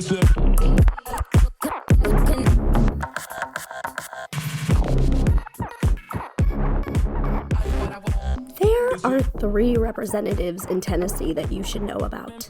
There are 3 representatives in Tennessee that you should know about.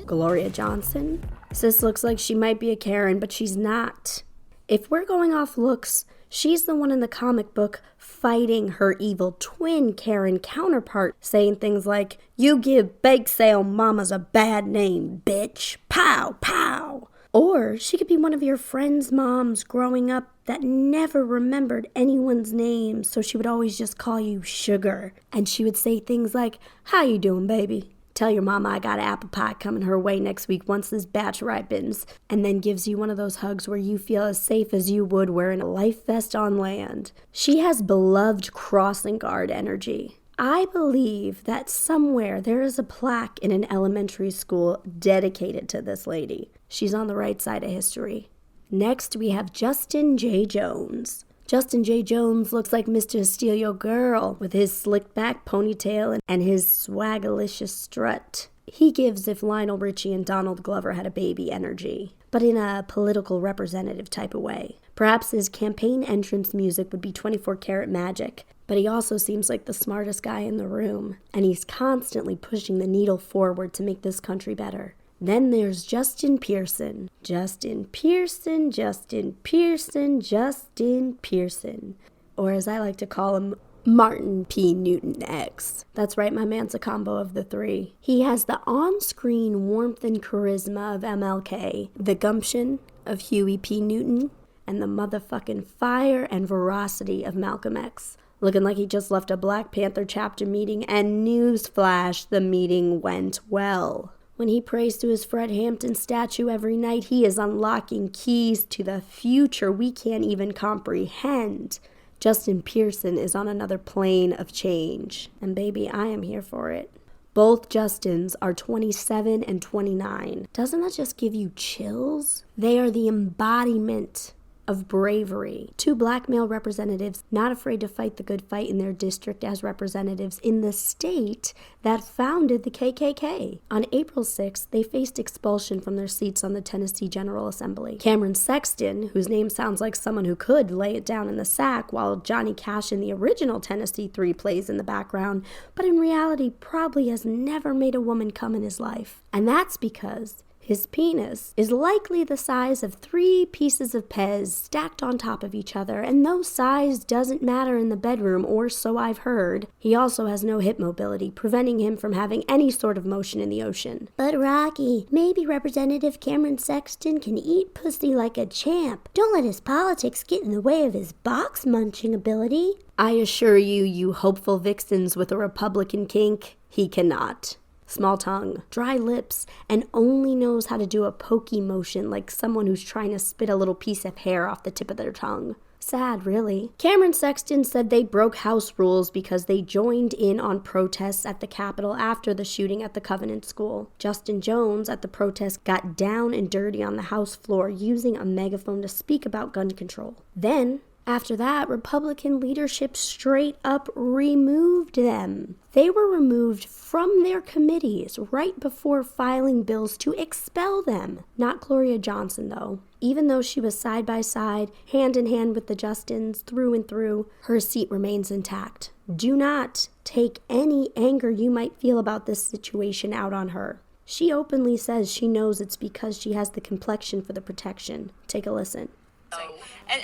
Gloria Johnson. Sis looks like she might be a Karen, but she's not. If we're going off looks, she's the one in the comic book fighting her evil twin Karen counterpart, saying things like, "You give bake sale mamas a bad name, bitch. Pow, pow." Or she could be one of your friend's moms growing up that never remembered anyone's name, so she would always just call you Sugar. And she would say things like, "How you doing, baby? Tell your mama I got apple pie coming her way next week once this batch ripens," and then gives you one of those hugs where you feel as safe as you would wearing a life vest on land. She has beloved crossing guard energy. I believe that somewhere there is a plaque in an elementary school dedicated to this lady. She's on the right side of history. Next, we have Justin J. Jones. Justin J. Jones looks like Mr. Steal Your Girl with his slicked back ponytail and his swagalicious strut. He gives if Lionel Richie and Donald Glover had a baby energy, but in a political representative type of way. Perhaps his campaign entrance music would be 24 Karat Magic, but he also seems like the smartest guy in the room, and he's constantly pushing the needle forward to make this country better. Then there's Justin Pearson. Justin Pearson, Justin Pearson, Justin Pearson. Or as I like to call him, Martin P. Newton X. That's right, my man's a combo of the 3. He has the on-screen warmth and charisma of MLK, the gumption of Huey P. Newton, and the motherfucking fire and veracity of Malcolm X. Looking like he just left a Black Panther chapter meeting, and newsflash, the meeting went well. When he prays to his Fred Hampton statue every night, he is unlocking keys to the future we can't even comprehend. Justin Pearson is on another plane of change, and baby, I am here for it. Both Justins are 27 and 29. Doesn't that just give you chills? They are the embodiment of bravery. 2 black male representatives not afraid to fight the good fight in their district as representatives in the state that founded the KKK. On April 6th, they faced expulsion from their seats on the Tennessee General Assembly. Cameron Sexton, whose name sounds like someone who could lay it down in the sack, while Johnny Cash in the original Tennessee 3 plays in the background, but in reality probably has never made a woman come in his life. And that's because his penis is likely the size of 3 pieces of Pez stacked on top of each other, and though size doesn't matter in the bedroom, or so I've heard, he also has no hip mobility, preventing him from having any sort of motion in the ocean. But Rocky, maybe Representative Cameron Sexton can eat pussy like a champ. Don't let his politics get in the way of his box munching ability. I assure you, you hopeful vixens with a Republican kink, he cannot. Small tongue, dry lips, and only knows how to do a pokey motion like someone who's trying to spit a little piece of hair off the tip of their tongue. Sad, really. Cameron Sexton said they broke house rules because they joined in on protests at the Capitol after the shooting at the Covenant School. Justin Jones at the protest got down and dirty on the House floor using a megaphone to speak about gun control. Then, after that, Republican leadership straight up removed them. They were removed from their committees right before filing bills to expel them. Not Gloria Johnson, though. Even though she was side by side, hand in hand with the Justins through and through, her seat remains intact. Do not take any anger you might feel about this situation out on her. She openly says she knows it's because she has the complexion for the protection. Take a listen.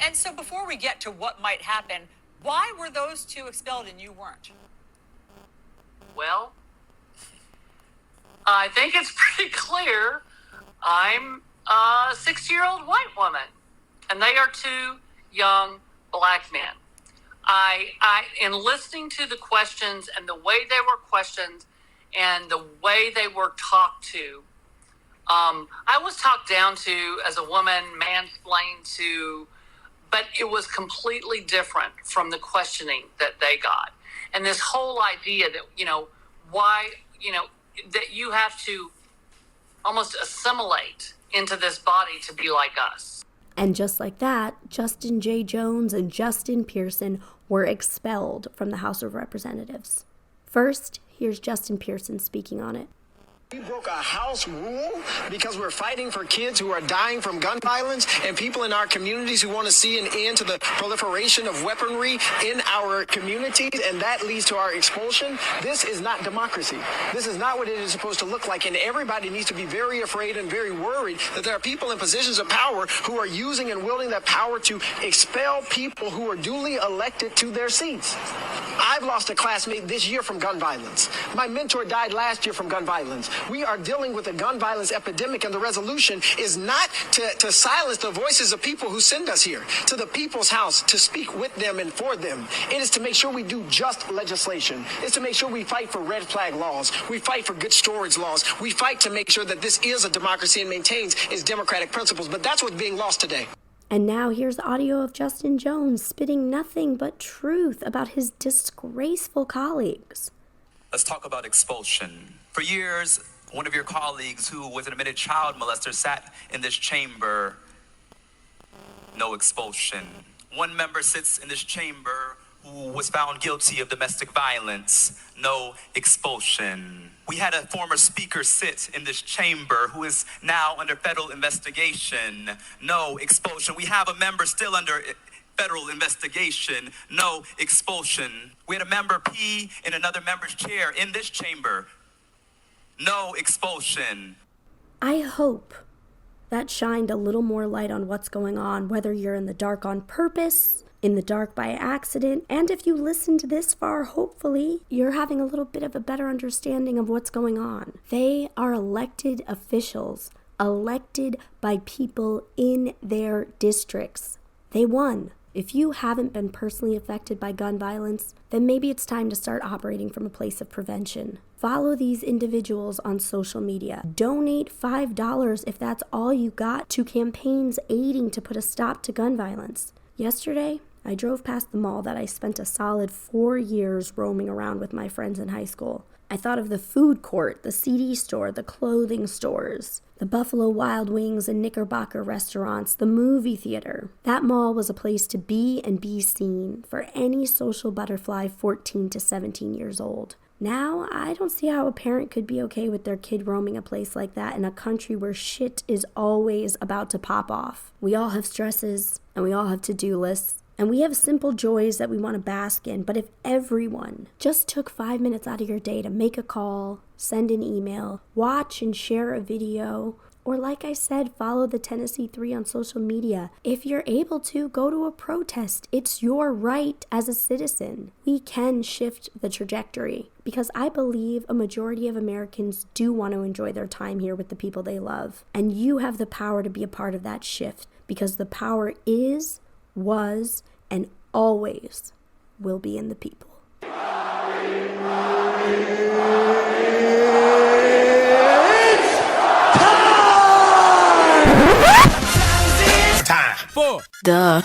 And so before we get to what might happen, why were those 2 expelled and you weren't? Well, I think it's pretty clear I'm a 60-year-old white woman, and they are 2 young black men. In listening to the questions and the way they were questioned and the way they were talked to, I was talked down to as a woman, mansplained to, but it was completely different from the questioning that they got. And this whole idea that, why, that you have to almost assimilate into this body to be like us. And just like that, Justin J. Jones and Justin Pearson were expelled from the House of Representatives. First, here's Justin Pearson speaking on it. We broke a house rule because we're fighting for kids who are dying from gun violence and people in our communities who want to see an end to the proliferation of weaponry in our communities, and that leads to our expulsion. This is not democracy. This is not what it is supposed to look like, and everybody needs to be very afraid and very worried that there are people in positions of power who are using and wielding that power to expel people who are duly elected to their seats. I've lost a classmate this year from gun violence. My mentor died last year from gun violence. We are dealing with a gun violence epidemic, and the resolution is not to silence the voices of people who send us here to the people's house to speak with them and for them. It is to make sure we do just legislation. It's to make sure we fight for red flag laws. We fight for good storage laws. We fight to make sure that this is a democracy and maintains its democratic principles. But that's what's being lost today. And now here's audio of Justin Jones spitting nothing but truth about his disgraceful colleagues. Let's talk about expulsion. For years, one of your colleagues who was an admitted child molester sat in this chamber. No expulsion. One member sits in this chamber who was found guilty of domestic violence. No expulsion. We had a former speaker sit in this chamber who is now under federal investigation. No expulsion. We have a member still under federal investigation. No expulsion. We had a member pee in another member's chair in this chamber. No expulsion. I hope that shined a little more light on what's going on, whether you're in the dark on purpose, in the dark by accident, and if you listened this far, hopefully you're having a little bit of a better understanding of what's going on. They are elected officials, elected by people in their districts. They won. If you haven't been personally affected by gun violence, then maybe it's time to start operating from a place of prevention. Follow these individuals on social media. Donate $5 if that's all you got to campaigns aiding to put a stop to gun violence. Yesterday, I drove past the mall that I spent a solid 4 years roaming around with my friends in high school. I thought of the food court, the CD store, the clothing stores, the Buffalo Wild Wings and Knickerbocker restaurants, the movie theater. That mall was a place to be and be seen for any social butterfly 14 to 17 years old. Now, I don't see how a parent could be okay with their kid roaming a place like that in a country where shit is always about to pop off. We all have stresses, and we all have to-do lists, and we have simple joys that we want to bask in. But if everyone just took 5 minutes out of your day to make a call, send an email, watch and share a video, or like I said, follow the Tennessee 3 on social media. If you're able to, go to a protest. It's your right as a citizen. We can shift the trajectory because I believe a majority of Americans do want to enjoy their time here with the people they love. And you have the power to be a part of that shift because the power is, was, and always will be in the people. Duh.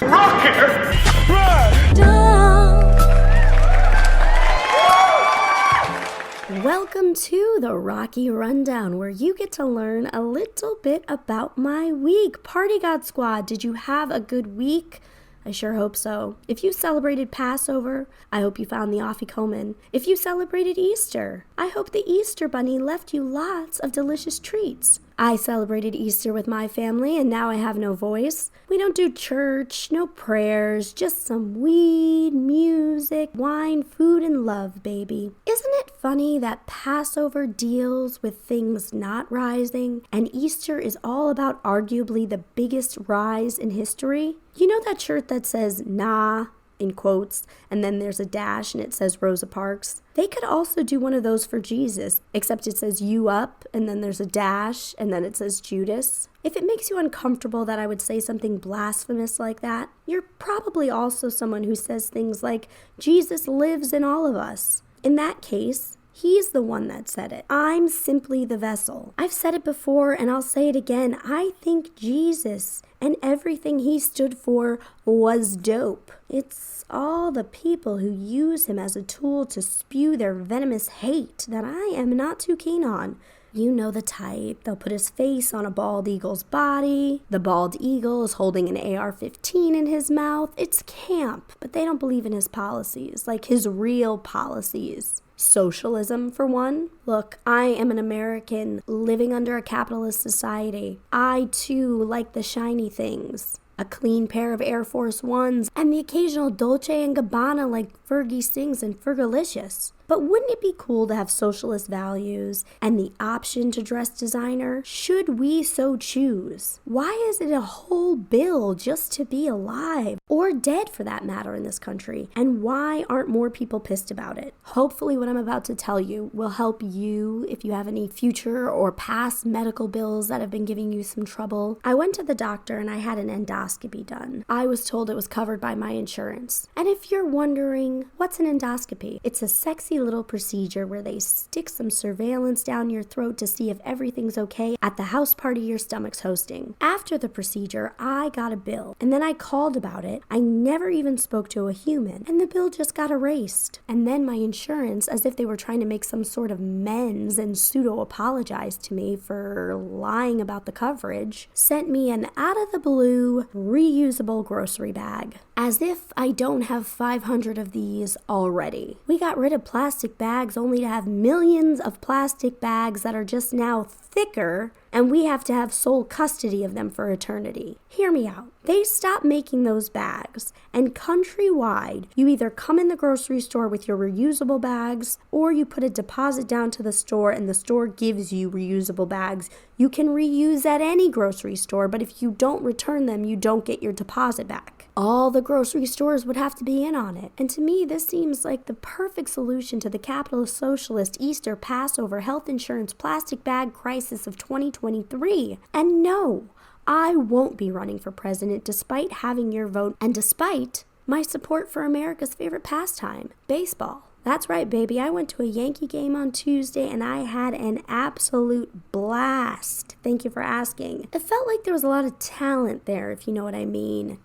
Welcome to the Rocky Rundown, where you get to learn a little bit about my week. Party God Squad, did you have a good week? I sure hope so. If you celebrated Passover, I hope you found the Afikomen. If you celebrated Easter, I hope the Easter Bunny left you lots of delicious treats. I celebrated Easter with my family, and now I have no voice. We don't do church, no prayers, just some weed, music, wine, food, and love, baby. Isn't it funny that Passover deals with things not rising, and Easter is all about arguably the biggest rise in history? You know that shirt that says, nah, in quotes, and then there's a dash and it says Rosa Parks? They could also do one of those for Jesus, except it says you up, and then there's a dash, and then it says Judas. If it makes you uncomfortable that I would say something blasphemous like that, you're probably also someone who says things like, Jesus lives in all of us. In that case, he's the one that said it. I'm simply the vessel. I've said it before and I'll say it again. I think Jesus and everything he stood for was dope. It's all the people who use him as a tool to spew their venomous hate that I am not too keen on. You know the type. They'll put his face on a bald eagle's body. The bald eagle is holding an AR-15 in his mouth. It's camp, but they don't believe in his policies, like his real policies. Socialism, for one. Look, I am an American living under a capitalist society. I, too, like the shiny things. A clean pair of Air Force Ones and the occasional Dolce & Gabbana like Fergie sings in Fergalicious. But wouldn't it be cool to have socialist values and the option to dress designer, should we so choose? Why is it a whole bill just to be alive, or dead for that matter, in this country? And why aren't more people pissed about it? Hopefully what I'm about to tell you will help you if you have any future or past medical bills that have been giving you some trouble. I went to the doctor and I had an endoscopy done. I was told it was covered by my insurance. And if you're wondering, what's an endoscopy? It's a sexy little procedure where they stick some surveillance down your throat to see if everything's okay at the house party your stomach's hosting. After the procedure, I got a bill, and then I called about it. I never even spoke to a human, and the bill just got erased. And then my insurance, as if they were trying to make some sort of amends and pseudo-apologize to me for lying about the coverage, sent me an out-of-the-blue, reusable grocery bag. As if I don't have 500 of these already. We got rid of plastic bags only to have millions of plastic bags that are just now thicker, and we have to have sole custody of them for eternity. Hear me out. They stopped making those bags, and countrywide, you either come in the grocery store with your reusable bags, or you put a deposit down to the store and the store gives you reusable bags. You can reuse at any grocery store, but if you don't return them, you don't get your deposit back. All the grocery stores would have to be in on it. And to me, this seems like the perfect solution to the capitalist, socialist, Easter, Passover, health insurance, plastic bag crisis of 2023. And no, I won't be running for president despite having your vote and despite my support for America's favorite pastime, baseball. That's right, baby. I went to a Yankee game on Tuesday and I had an absolute blast. Thank you for asking. It felt like there was a lot of talent there, if you know what I mean.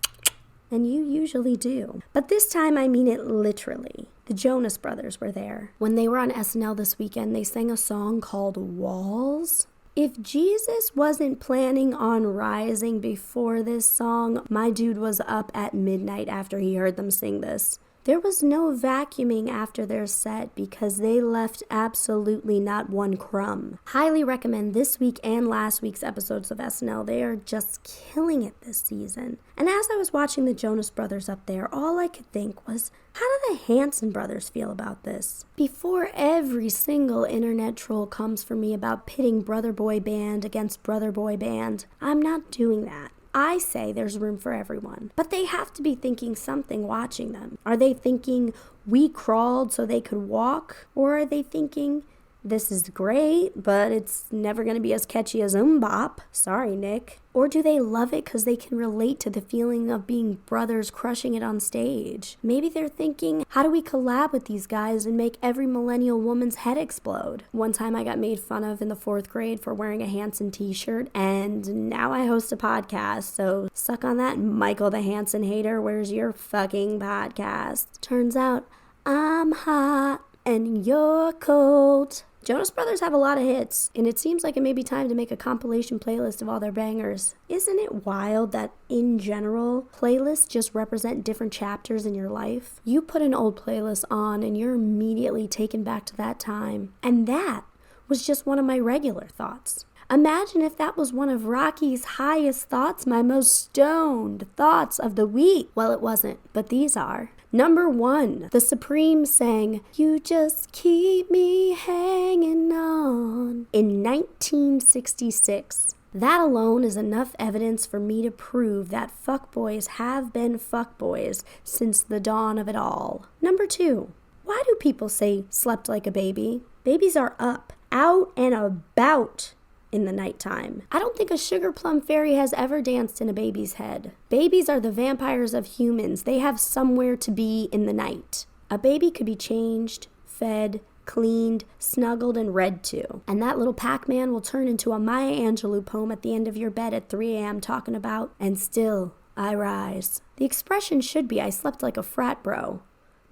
And you usually do. But this time I mean it literally. The Jonas Brothers were there. When they were on SNL this weekend, they sang a song called Walls. If Jesus wasn't planning on rising before this song, my dude was up at midnight after he heard them sing this. There was no vacuuming after their set because they left absolutely not one crumb. Highly recommend this week and last week's episodes of SNL. They are just killing it this season. And as I was watching the Jonas Brothers up there, all I could think was, how do the Hanson brothers feel about this? Before every single internet troll comes for me about pitting brother boy band against brother boy band, I'm not doing that. I say there's room for everyone, but they have to be thinking something watching them. Are they thinking we crawled so they could walk? Or are they thinking this is great, but it's never going to be as catchy as Bop? Sorry, Nick. Or do they love it because they can relate to the feeling of being brothers crushing it on stage? Maybe they're thinking, how do we collab with these guys and make every millennial woman's head explode? One time I got made fun of in the 4th grade for wearing a Hanson t-shirt, and now I host a podcast, so suck on that, Michael the Hanson hater. Where's your fucking podcast? Turns out I'm hot and you're cold. Jonas Brothers have a lot of hits, and it seems like it may be time to make a compilation playlist of all their bangers. Isn't it wild that, in general, playlists just represent different chapters in your life? You put an old playlist on, and you're immediately taken back to that time. And that was just one of my regular thoughts. Imagine if that was one of Rocky's highest thoughts, my most stoned thoughts of the week. Well, it wasn't, but these are. Number 1, the Supremes sang, "You Just Keep Me Hanging On" in 1966. That alone is enough evidence for me to prove that fuckboys have been fuckboys since the dawn of it all. Number 2, why do people say slept like a baby? Babies are up, out and about in the nighttime. I don't think a sugar plum fairy has ever danced in a baby's head. Babies are the vampires of humans. They have somewhere to be in the night. A baby could be changed, fed, cleaned, snuggled, and read to. And that little Pac-Man will turn into a Maya Angelou poem at the end of your bed at 3 a.m. talking about, "And still I rise." The expression should be, "I slept like a frat bro."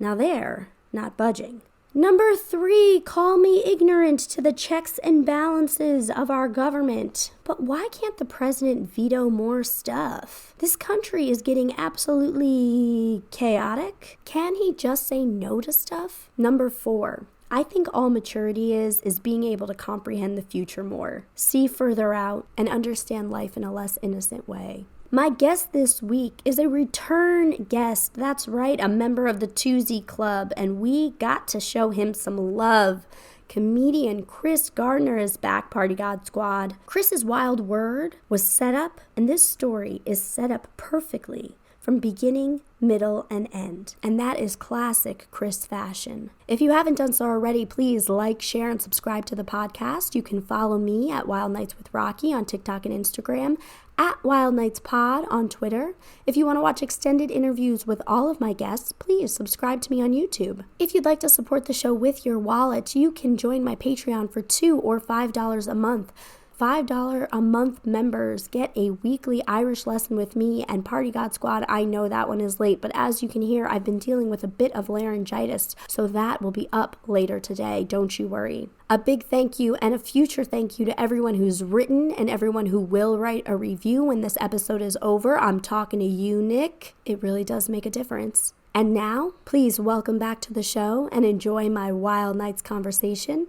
Now they're not budging. Number 3, call me ignorant to the checks and balances of our government. But why can't the president veto more stuff? This country is getting absolutely chaotic. Can he just say no to stuff? Number 4, I think all maturity is being able to comprehend the future more, see further out, and understand life in a less innocent way. My guest this week is a return guest. That's right, a member of the Twosie Club, and we got to show him some love. Comedian Chris Gardner is back, Party God Squad. Chris's wild word was set up, and this story is set up perfectly from beginning, middle, and end. And that is classic Chris fashion. If you haven't done so already, please like, share, and subscribe to the podcast. You can follow me at Wild Nights with Rocky on TikTok and Instagram, at Wild Nights Pod on Twitter. If you want to watch extended interviews with all of my guests, please subscribe to me on YouTube. If you'd like to support the show with your wallet, you can join my Patreon for $2 or $5 a month. $5 a month members get a weekly Irish lesson with me and Party God Squad. I know that one is late, but as you can hear, I've been dealing with a bit of laryngitis, so that will be up later today. Don't you worry. A big thank you and a future thank you to everyone who's written and everyone who will write a review when this episode is over. I'm talking to you, Nick. It really does make a difference. And now, please welcome back to the show and enjoy my Wild Nights conversation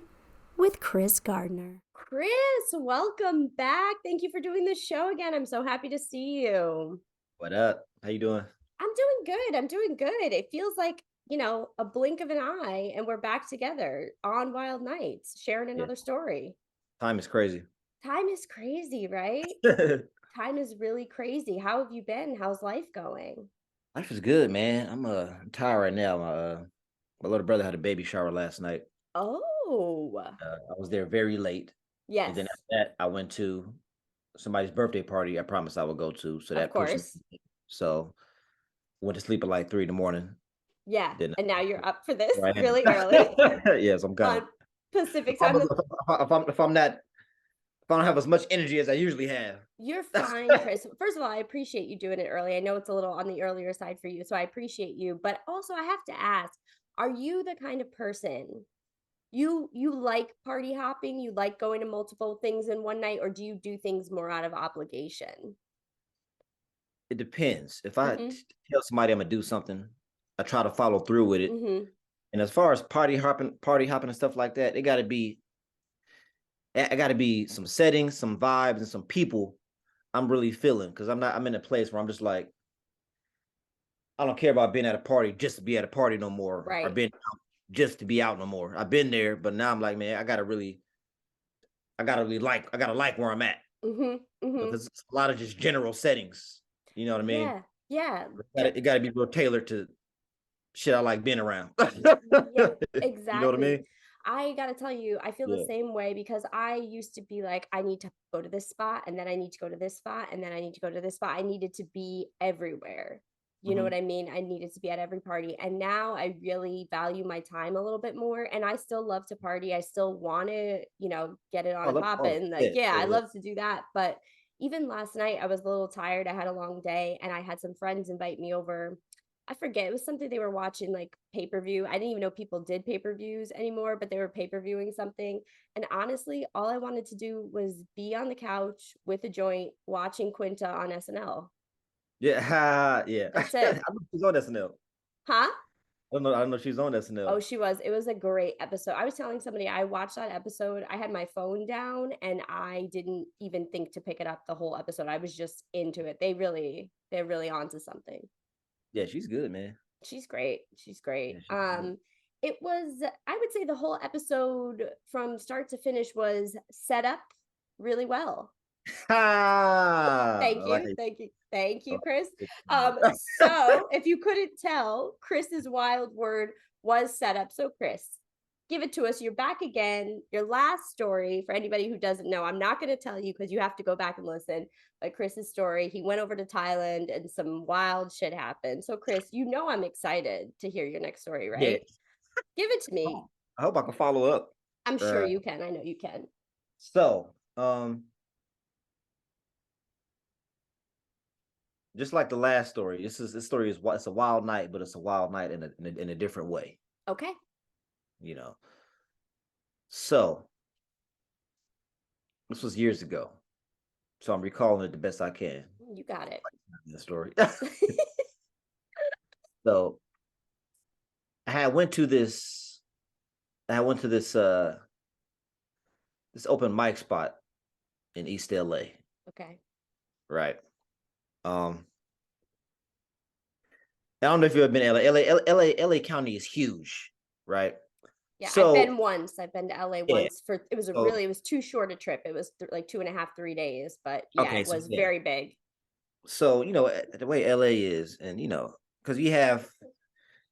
with Chris Gardner. Chris, welcome back. Thank you for doing this show again. I'm so happy to see you. What up? How you doing? I'm doing good. It feels like, a blink of an eye and we're back together on Wild Nights, sharing another story. Time is crazy. Time is crazy, right? Time is really crazy. How have you been? How's life going? Life is good, man. I'm tired right now. My little brother had a baby shower last night. Oh. I was there very late. Yes. And then after that, I went to somebody's birthday party I promised I would go to. So that of course. pushed me. So went to sleep at like 3 a.m. Yeah. And now you're up for this Right. really early. Yes, I'm kind on Pacific time. If I don't have as much energy as I usually have. You're fine, Chris. First of all, I appreciate you doing it early. I know it's a little on the earlier side for you, so I appreciate you. But also I have to ask, are you the kind of person you like party hopping? You like going to multiple things in one night, or do you do things more out of obligation? It depends. If I tell somebody I'm gonna do something, I try to follow through with it. And as far as party hopping and stuff like that, I gotta be some settings, some vibes, and some people I'm really feeling, because I'm in a place where I'm just like, I don't care about being at a party just to be at a party no more, right, or being out just to be out no more. I've been there, but now I'm like, man, I gotta like where I'm at. Because it's a lot of just general settings. You know what I mean? Yeah. It gotta be real tailored to shit I like being around. Yeah, exactly. You know what I mean? I gotta tell you, I feel the same way, because I used to be like, I need to go to this spot, and then I need to go to this spot, and then I need to go to this spot. I needed to be everywhere. You know what I mean? I needed to be at every party. And now I really value my time a little bit more. And I still love to party. I still want to, get it on and poppin'. I love to do that. But even last night, I was a little tired. I had a long day, and I had some friends invite me over. I forget, it was something they were watching, like pay-per-view. I didn't even know people did pay-per-views anymore, but they were pay-per-viewing something. And honestly, all I wanted to do was be on the couch with a joint watching Quinta on SNL. Yeah, yeah. That's it. I know she's on SNL. Huh? I don't know she's on SNL. Oh, she was. It was a great episode. I was telling somebody, I watched that episode. I had my phone down and I didn't even think to pick it up the whole episode. I was just into it. They're really onto something. Yeah, she's good, man. She's great. She's great. Yeah, she's It was, I would say the whole episode from start to finish was set up really well. Thank you, Chris. So if you couldn't tell, Chris's wild word was set up. So Chris, give it to us. You're back again. Your last story, for anybody who doesn't know, I'm not going to tell you because you have to go back and listen, but Chris's story, he went over to Thailand and some wild shit happened. So Chris, I'm excited to hear your next story, right? Yeah. Give it to me. I hope I can follow up. I'm sure you can. I know you can. So, just like the last story, this story is it's a wild night, but it's a wild night in a different way. Okay. you know. So this was years ago. So I'm recalling it the best I can. You got it. The story. So I went to this this open mic spot in East LA. Okay. Right. I don't know if you've ever been to LA County is huge, right? Yeah, So, I've been once. I've been to LA yeah. once it was it was too short a trip. It was like 2.5, 3 days, but yeah, Okay, it so, was yeah. very big. So, the way LA is, and because you have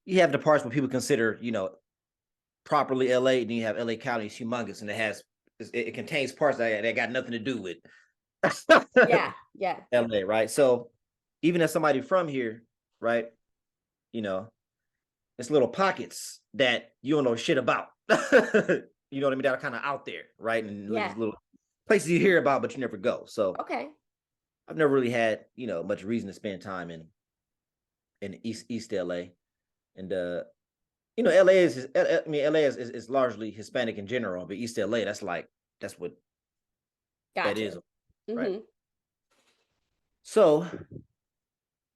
the parts where people consider, properly LA, and then you have LA County is humongous, and it contains parts that got nothing to do with Yeah. LA, right? So even as somebody from here, right, it's little pockets that you don't know shit about. You know what I mean? That are kind of out there, right? And these little places you hear about, but you never go. So Okay. I've never really had, much reason to spend time in East LA. And LA is largely Hispanic in general, but East LA, that's what that is, right? Mm-hmm. So I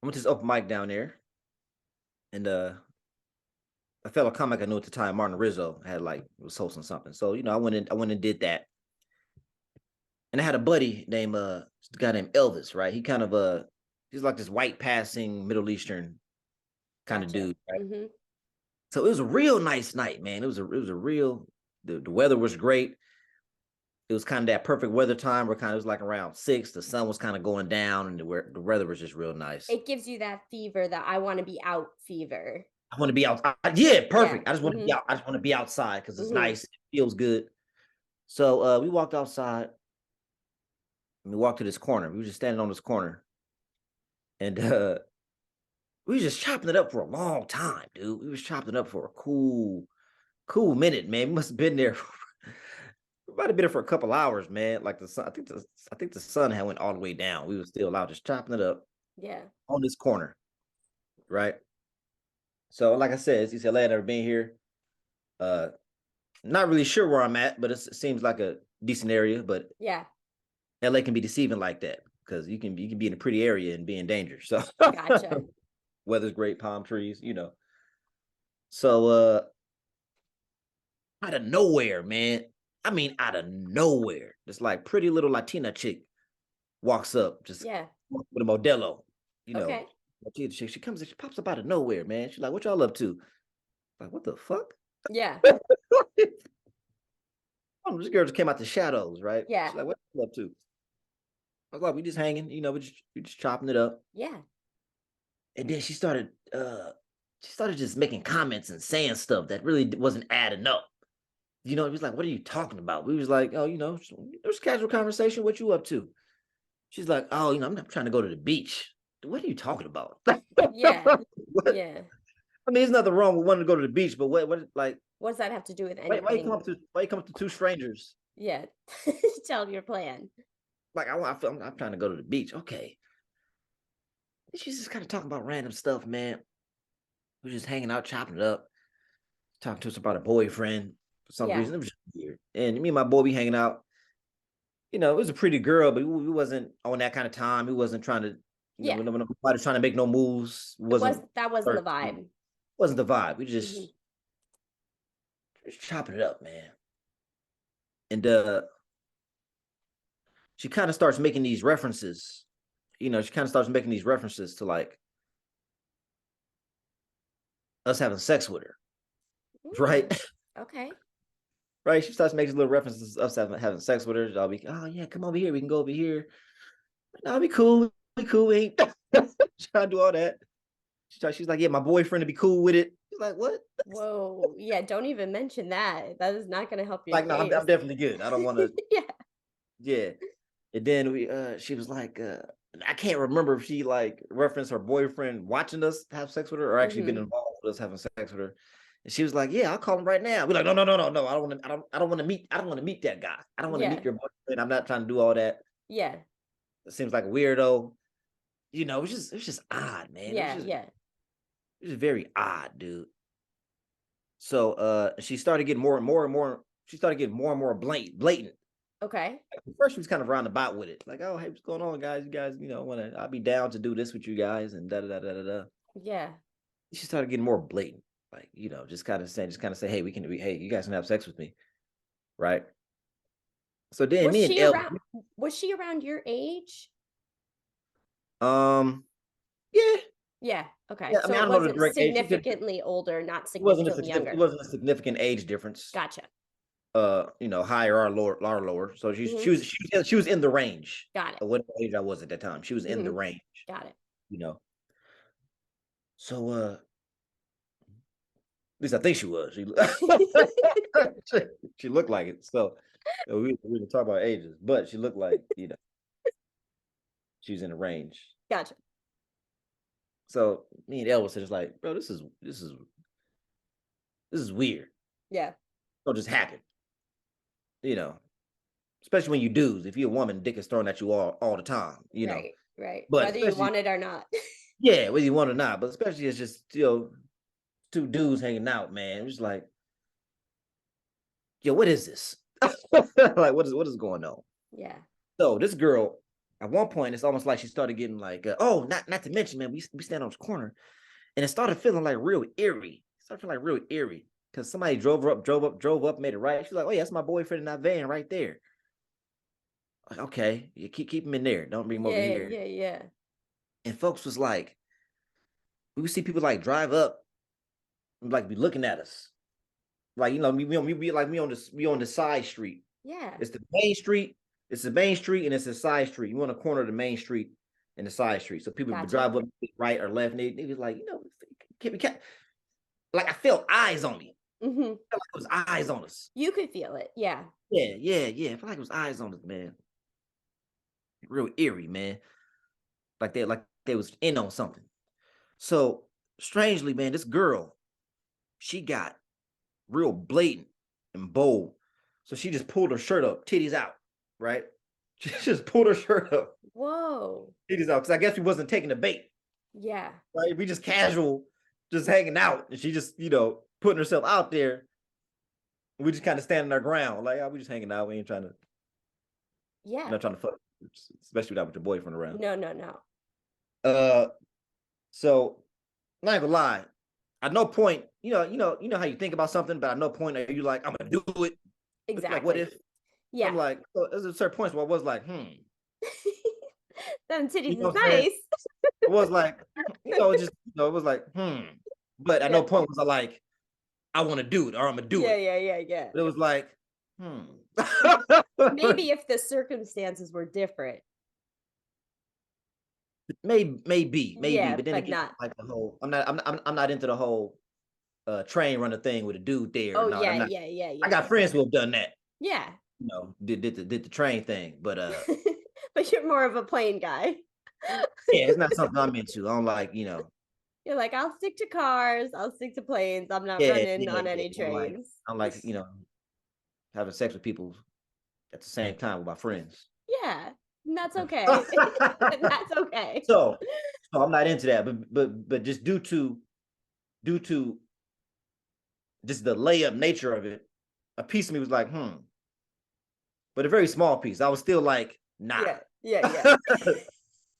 went to this open mic down there, and a fellow comic I knew at the time, Martin Rizzo, was hosting something. So I went and did that, and I had a buddy named a guy named Elvis, right? He kind of he's like this white passing Middle Eastern kind of dude, right? Mm-hmm. So it was a real nice night, man. It was a real. The weather was great. It was kind of that perfect weather time where it was like around 6. The sun was kind of going down, and the weather was just real nice. It gives you that fever, that I want to be out fever. I want to be out. Yeah, perfect. Yeah. I just want to be out. I just want to be outside because it's Mhm. nice. It feels good. So we walked outside, and we walked to this corner. We were just standing on this corner, and we were just chopping it up for a long time, dude. We was chopping it up for a cool minute, man. We must have been there. We might have been there for a couple hours, man. Like the sun, I think the sun had went all the way down. We were still out just chopping it up. Yeah. On this corner, right? So, like I said, it's East LA. I've never been here. Not really sure where I'm at, but it seems like a decent area. But yeah, LA can be deceiving like that because you can be in a pretty area and be in danger. So, gotcha. Weather's great, palm trees, So, out of nowhere, man. I mean, out of nowhere, this like pretty little Latina chick walks up, just with a Modelo, Okay. Latina chick. She comes, she pops up out of nowhere, man. She's like, "What y'all up to?" Like, what the fuck? Yeah. Oh, this girl just came out the shadows, right? Yeah. She's like, "What you up to?" I was like, "We just hanging, we just chopping it up." Yeah. And then she started just making comments and saying stuff that really wasn't adding up. It was like, "What are you talking about?" We was like, "Oh, it was casual conversation. What you up to?" She's like, "Oh, I'm not trying to go to the beach." What are you talking about? Yeah. Yeah. I mean, there's nothing wrong with wanting to go to the beach, but what like what does that have to do with anything? why you come up to two strangers? Yeah. Tell them your plan. Like, I'm trying to go to the beach. Okay. She's just kind of talking about random stuff, man. We're just hanging out, chopping it up, talking to us about a boyfriend for some reason. It was just weird. And me and my boy be hanging out. It was a pretty girl, but we wasn't on that kind of time. We wasn't trying to, nobody was trying to make no moves. That wasn't the vibe. Wasn't the vibe. We just chopping it up, man. And she kind of starts making these references. She kind of starts making these references to like us having sex with her. Right? Okay. Right? She starts making little references to us having sex with her. I'll be, "Oh yeah, come over here. We can go over here. That'll be cool. Be cool. We ain't trying to do all that." She's like, "Yeah, my boyfriend to be cool with it." He's like, "What?" Whoa. Yeah, don't even mention that. That is not going to help you. Like, no, I'm definitely good. I don't want to. Yeah. Yeah. And then she was like, I can't remember if she like referenced her boyfriend watching us have sex with her or actually been involved with us having sex with her. And she was like, "Yeah, I'll call him right now." We're like, no. I don't want to meet that guy. I don't want to meet your boyfriend. I'm not trying to do all that. Yeah. It seems like a weirdo. It's just odd, man. Yeah. It was very odd, dude. So she started getting more and more and more. She started getting more and more blatant. Okay. At first, she was kind of roundabout with it, like, "Oh, hey, what's going on, guys? You guys, I'll be down to do this with you guys," and da da da da da da. Yeah. She started getting more blatant, like, just kind of say, "Hey, hey, you guys can have sex with me," right? So then Was me and she El, around? Was she around your age? um, yeah, Yeah. Okay. yeah. I So mean, I it don't know the wasn't direct age. significantly older, not It wasn't a significantly significant. It younger. wasn't a significant age difference. Gotcha. Higher or lower. So Mhm. she was in the range Got it. of what age I was at that time. She was in the Mhm. range, Got it. you know. So at least I think she was. She looked like it. So we didn't talk about ages, but she looked like, she was in the range. Gotcha. So me and Elvis was like, bro, this is weird. Yeah. Don't just happen, you know. Especially when you dudes. If you're a woman, dick is thrown at you all the time, Right. Right. But Whether you especially, want it or not. yeah, whether you want it or not, but especially it's just, two dudes hanging out, man. It's just like, yo, what is this? Like, what is going on? Yeah. So this girl, at one point, it's almost like she started getting like, oh, not to mention, man, we stand on this corner, and it started feeling like real eerie. It started feeling like real eerie because somebody drove up, made it right. She's like, oh yeah, that's my boyfriend in that van right there. Like, okay, you keep him in there. Don't bring him over Yeah. here. Yeah. Yeah. And folks was like, we would see people like drive up, and, like, be looking at us, like, we be like, we on the side street. Yeah. It's the main street. It's the main street, and it's the side street. You on the corner of the main street and the side street. So people would Gotcha. drive up right or left. And they was like, like I felt eyes on me. Mm-hmm. I felt like it was eyes on us. You could feel it. Yeah. Yeah. I felt like it was eyes on us, man. Real eerie, man. Like they was in on something. So strangely, man, this girl, she got real blatant and bold. So she just pulled her shirt up, titties out, right? She just pulled her shirt up, Whoa. titties out, because I guess we wasn't taking the bait, Yeah. right? We just casual, just hanging out, and she just, putting herself out there. We just kind of standing our ground, like, oh, we just hanging out. We ain't trying to, Yeah. not trying to fuck, especially without with your boyfriend around. No. So I'm not gonna lie. At no point, you know how you think about something, but at no point are you like, I'm gonna do it. Exactly. Like, what if? Yeah. I'm like, there's a certain points where I was like, Them titties You know is what I'm saying? nice. It was like, it was like, But at no point was I like, I want to do it or I'm gonna do it. Yeah. But it was like, Maybe if the circumstances were different. maybe, Yeah, but then but again, not. like the whole, I'm not into the whole train runner thing with a dude there. Oh No, yeah. I got friends who have done that. Yeah. Did the train thing, but But you're more of a plane guy. yeah, it's not something I'm into. I don't like, You're like, I'll stick to cars, I'll stick to planes. I'm not running on any trains. I'm like, having sex with people at the same time with my friends. Yeah, and that's okay. That's okay. So I'm not into that, but just due to just the layup nature of it, a piece of me was like, but a very small piece. I was still like, nah. Yeah.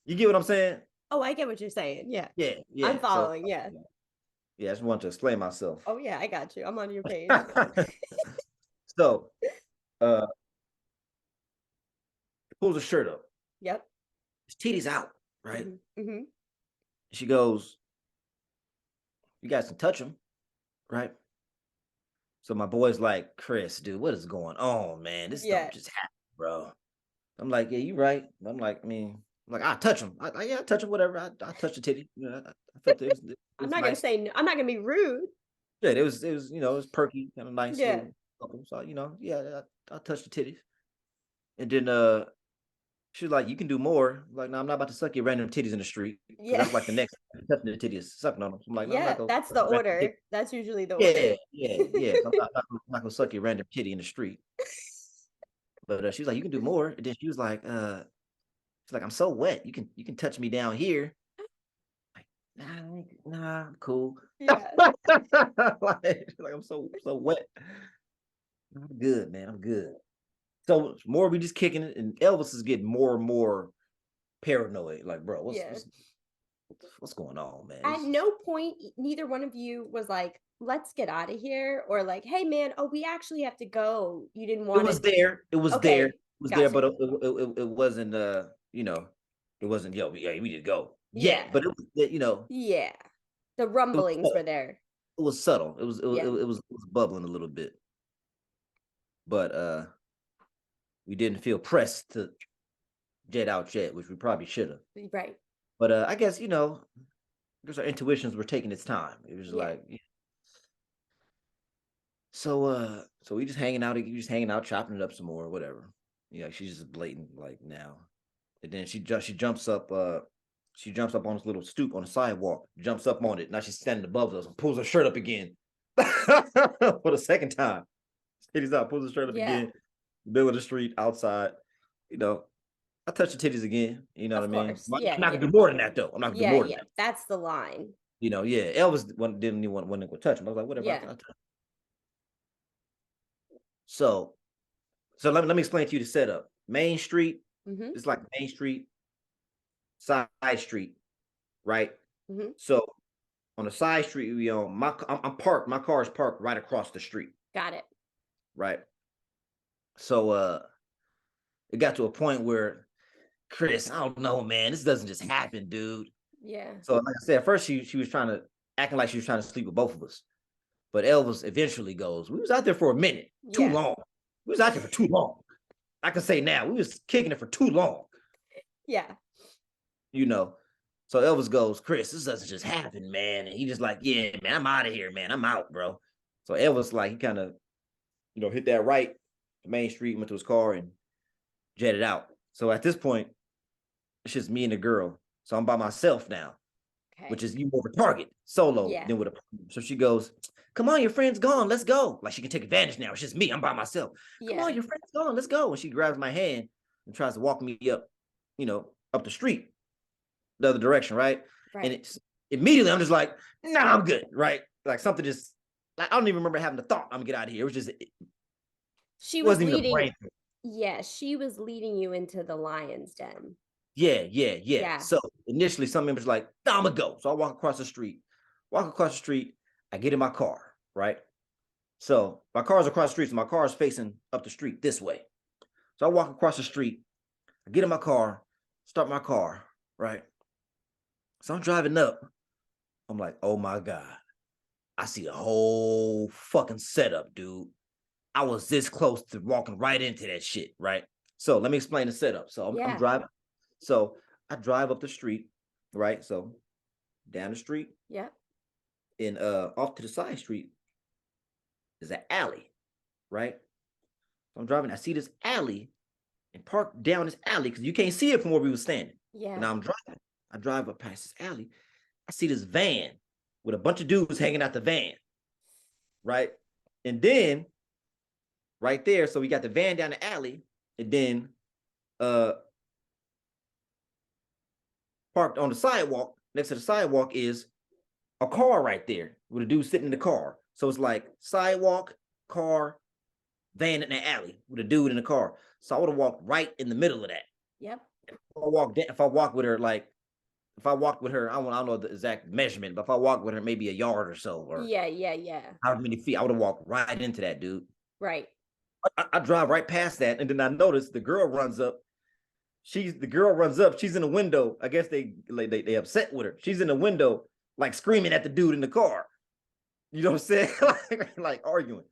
You get what I'm saying? Oh, I get what you're saying. Yeah. Yeah. I'm following. Yeah. Yeah, I just want to explain myself. Oh yeah, I got you. I'm on your page. So, pulls her shirt up. Yep. His titties out, right? Mm-hmm. She goes, you guys can touch him, right? So my boy's like, Chris, dude, what is going on, man? This don't just happen, bro. I'm like, yeah, you right. I'm like, I touch him. I touch him, whatever. I touch the titty. I felt it was I'm not nice. I'm not gonna be rude. Yeah, it was it was perky, kind of nice. Yeah. Couple. So I touched the titties, and then she was like, you can do more. I'm like, no, I'm not about to suck your random titties in the street. Yeah. That's like the next touching the titties, sucking on them. I'm like, no, I'm not gonna, that's the order. That's usually the order. Yeah. I'm not gonna suck your random titty in the street. But she's like, you can do more. And then she was like, I'm so wet. You can touch me down here. Like, nah, I'm cool. Yeah. like I'm so wet. I'm good, man. I'm good. So more we just kicking it, and Elvis is getting more and more paranoid. Like, bro, what's going on, man? At no point, neither one of you was like, let's get out of here, or like, hey, man, oh, we actually have to go. You didn't want It was there. It was there. It was there, but gotcha. it wasn't, you know, it wasn't, yo, yeah, we need to go. Yeah. But it was, you know, Yeah. The it rumblings was, were there. it was subtle. It was, Yeah. it was bubbling a little bit. But we didn't feel pressed to jet out yet, which we probably should have. Right. But I guess, you know, because our intuitions were taking its time. It was like, yeah. So we just hanging out, chopping it up some more, whatever. Yeah, she's just blatant like now. And then she jumps up on this little stoop on the sidewalk, jumps up on it. Now she's standing above us and pulls her shirt up again for the second time. Titties out, pulls her shirt up again, middle of the street, outside. You know, I touch the titties again. You know what I mean? Yeah, I'm not gonna do more than that though. I'm not gonna do more than that. That's the line. You know, yeah. Elvis didn't even want to touch him. I was like, whatever. Yeah. I'll touch him. So let me explain to you the setup. Main Street, it's like Main Street, side street, right? So on the side street we on, I'm parked. My car is parked right across the street. Got it. Right. So it got to a point where, Chris, I don't know, man. This doesn't just happen, dude. Yeah. So like I said, at first she was acting like she was trying to sleep with both of us. But Elvis eventually goes, we was out there for a minute, too long. We was out there for too long. I can say now, we was kicking it for too long. Yeah. You know, so Elvis goes, Chris, this doesn't just happen, man. And he just like, yeah, man, I'm out of here, man. I'm out, bro. So Elvis, like, he kind of, you know, hit that right, Main Street, went to his car and jetted out. So at this point, it's just me and the girl. So I'm by myself now, which is you more of a target, solo than with a. So she goes, come on, your friend's gone. Let's go. Like she can take advantage now. It's just me. I'm by myself. Come on, your friend's gone. Let's go. And she grabs my hand and tries to walk me up, you know, up the street, the other direction, right? And it's immediately I'm just like, nah, I'm good, right? Like something just, like, I don't even remember having the thought I'm gonna get out of here. It was just, she was leading. Yeah, she was leading you into the lion's den. Yeah. So initially, some members like, nah, I'm gonna go. So I walk across the street. I get in my car, right? So my car's across the street. So my car is facing up the street this way. So I walk across the street. I get in my car, start my car, right? So I'm driving up. I'm like, oh my God. I see a whole fucking setup, dude. I was this close to walking right into that shit, right? So let me explain the setup. So I'm driving. So I drive up the street, right? So down the street. Yeah. And off to the side street is an alley, right? So I'm driving. I see this alley and park down this alley because you can't see it from where we were standing. Yeah. And I'm driving. I drive up past this alley. I see this van with a bunch of dudes hanging out the van, right? And then right there, so we got the van down the alley, and then parked on the sidewalk, next to the sidewalk is a car right there with a dude sitting in the car. So it's like sidewalk, car, van in the alley with a dude in the car. So I would have walked right in the middle of that. Yep. If I walked with her, I don't know the exact measurement, but if I walked with her maybe a yard or so, or however many feet, I would have walked right into that dude. Right. I drive right past that, and then I notice the girl runs up. She's in the window. I guess they upset with her. She's in the window, like screaming at the dude in the car. You know what I'm saying? like arguing.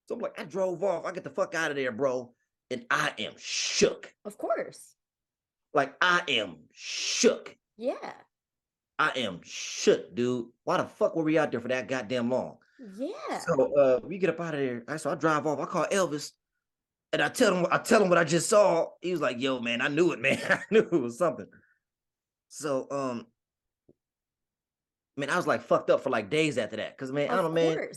So I'm like, I drove off. I get the fuck out of there, bro. And I am shook. Of course. Like, I am shook. Yeah. I am shook, dude. Why the fuck were we out there for that goddamn long? Yeah. So we get up out of there. So I drive off. I call Elvis. And I tell him what I just saw. He was like, yo, man, I knew it, man. I knew it was something. So, man, I was like fucked up for like days after that. Cause man, I don't know, man.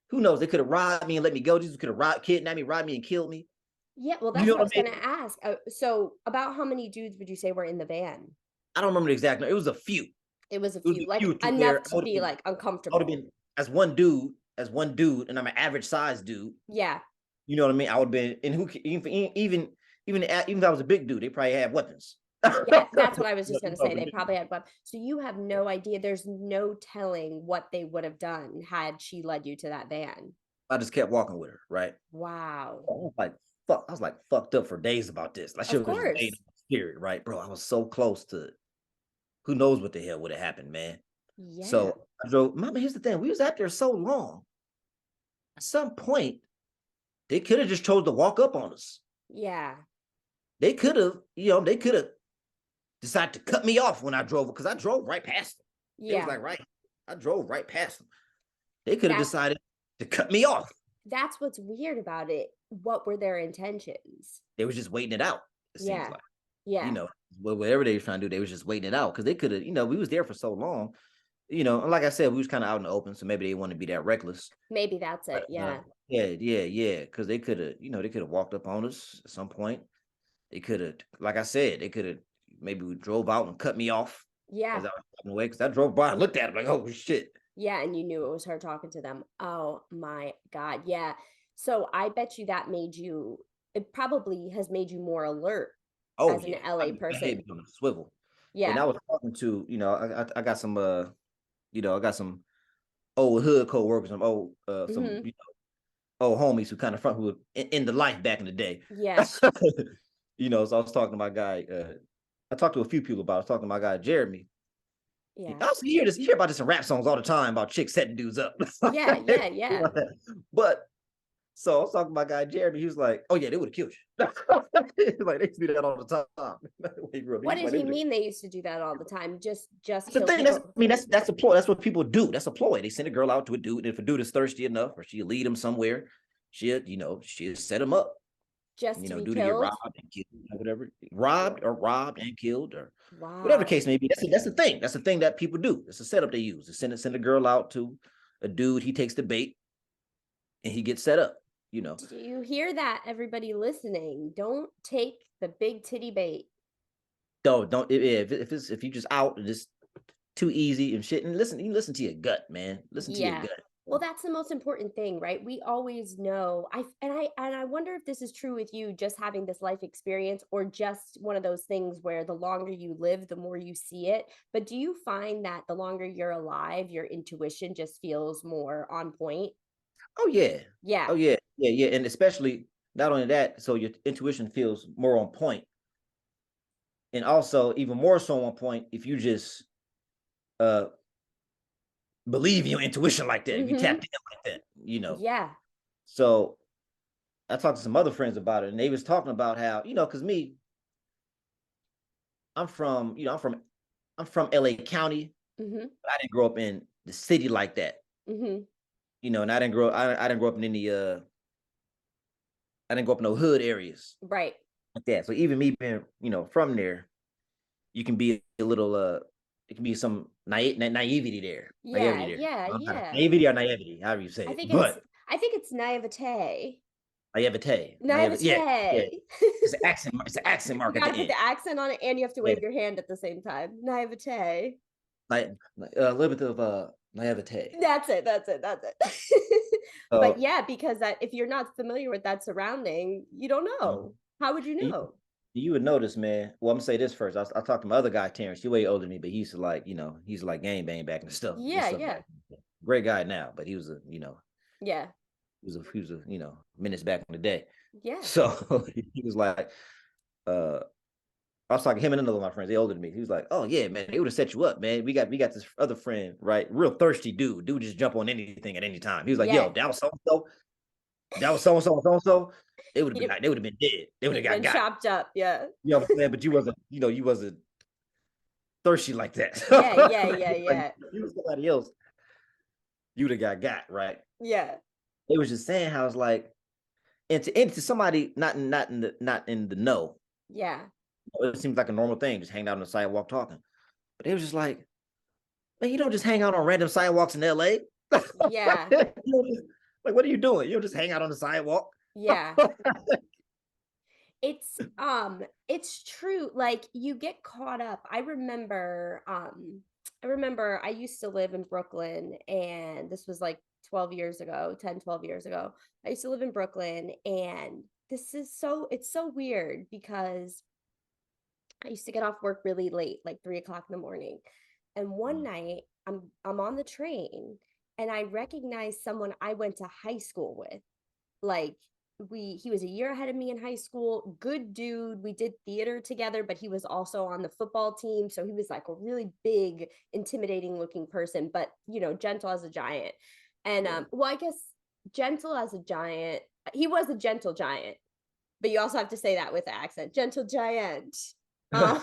Who knows? They could have robbed me and let me go. These could have kidnapped me, robbed me, and killed me. Yeah, well, that's what I was gonna ask. So about how many dudes would you say were in the van? I don't remember the exact number. It was a few. It was a It was few, a like few to where enough to be like I would have uncomfortable. been as one dude, and I'm an average size dude. Yeah. You know what I mean? I would have been, and who even if I was a big dude, they probably had weapons. Yeah, that's what I was just Even gonna if I was say. a They big probably had weapons. So you have no idea. There's no telling what they would have done had she led you to that van. I just kept walking with her, right? Wow. I was like, fuck. I was like fucked up for days about this. Like, Of shit was just course. made up spirit, right, bro? I was so close to. Who knows what the hell would have happened, man? Yeah. So I drove. Mama, here's the thing: we was out there so long. At some point, they could have just chose to walk up on us. Yeah. They could have, they could have decided to cut me off when I drove, because I drove right past them. It was Yeah. like right. I drove right past them. They could have That's- decided to cut me off. That's what's weird about it. What were their intentions? They was just waiting it out. It seems Yeah. like, Yeah. whatever they were trying to do, they was just waiting it out, because they could have, we was there for so long, and like I said, we was kind of out in the open, so maybe they want to be that reckless. Maybe that's it. But, Yeah. yeah, because they could have, they could have walked up on us at some point. They could have, like I said, they could have maybe we drove out and cut me off Yeah. as I was walking away, because I drove by and looked at them like, oh shit. Yeah, and you knew it was her talking to them. Oh my God. Yeah. So I bet you that it probably has made you more alert Oh as an yeah, LA my head person. was on a swivel. And Yeah. I was talking to, I got some, I got some old hood co-workers, some old, Mhm. old homies who were in the life back in the day. Yeah. So I was talking to my guy. I talked to a few people about. I was talking to my guy Jeremy. Yeah. Also, you hear about this in rap songs all the time about chicks setting dudes up. Yeah. But so I was talking to my guy Jeremy. He was like, "Oh yeah, they would have killed you." Like, they do that all the time. What did he mean they used to do that all the time? Just That's the kill thing. people? That's a ploy. That's what people do. That's a ploy. They send a girl out to a dude, and if a dude is thirsty enough, or she'll lead him somewhere, she'll set him up. Just to be Dude to get killed? robbed and killed, or whatever. Robbed and killed, or whatever the Wow. case may be. That's the thing. That's the thing that people do. It's a setup they use. They send a girl out to a dude. He takes the bait, and he gets set up. Do you hear that, everybody listening? Don't take the big titty bait. Don't if you just out and it's too easy and shit. And you listen to your gut, man. Listen to your Yeah. gut. Well, that's the most important thing, right? We always know. I wonder if this is true with you, just having this life experience, or just one of those things where the longer you live, the more you see it. But do you find that the longer you're alive, your intuition just feels more on point? Oh yeah. Yeah. Oh yeah. Yeah. And especially not only that, so your intuition feels more on point. And also even more so on point if you just believe in your intuition like that, if you tapped in like that, Yeah. So I talked to some other friends about it, and they was talking about how, because me, I'm from LA County, Mm-hmm. but I didn't grow up in the city like that. Mm-hmm. And I didn't grow up in any I didn't grow up in no hood areas Right. like that. So even me being, from there, you can be a little it can be some naivety there. Yeah. Naivety there. Yeah. Naivety or naivety, however you say I it. think But it's naivete. naivete. Naivete. Yeah. It's an accent. It's an accent mark You at gotta the put end. the accent on it, and you have to wave your hand at the same time. Naivete. Like a little bit of naivete. That's it. So, But yeah, because if you're not familiar with that surrounding, you don't know. How would you know? you would notice, man. Well, I'm gonna say this first. I talked to my other guy, Terrence. He's way older than me, but he used to he's like gang bang back and stuff. Yeah. Great guy now, but he was Yeah. he was a minutes back in the day. Yeah. So he was like, I was talking to him and another of my friends. They older than me. He was like, "Oh yeah, man, they would have set you up, man. We got this other friend, right? Real thirsty dude. Dude just jump on anything at any time." He was like, Yeah. "Yo, that was so and so. That was so and so and so and so. They would have been dead. They would have got chopped up. Yeah. You know what I'm saying? But you wasn't thirsty like that. Yeah. You was somebody else. You would have got right. Yeah. They was just saying how it's like, and to somebody not in the know. Yeah. It seems like a normal thing, just hanging out on the sidewalk talking. But they was just like, man, you don't just hang out on random sidewalks in LA. Yeah. Like, what are you doing? You don't just hang out on the sidewalk. Yeah. It's true. Like, you get caught up. I remember I remember I used to live in Brooklyn, and this was like 12 years ago, 10, 12 years ago. I used to live in Brooklyn, and it's so weird because I used to get off work really late, like 3 o'clock in the morning. And one Mm. night I'm on the train, and I recognize someone I went to high school with. Like, he was a year ahead of me in high school. Good dude. We did theater together, but he was also on the football team. So he was like a really big, intimidating looking person, but gentle as a giant. And Yeah. well, I guess gentle as a giant. He was a gentle giant, but you also have to say that with the accent. Gentle giant. Um,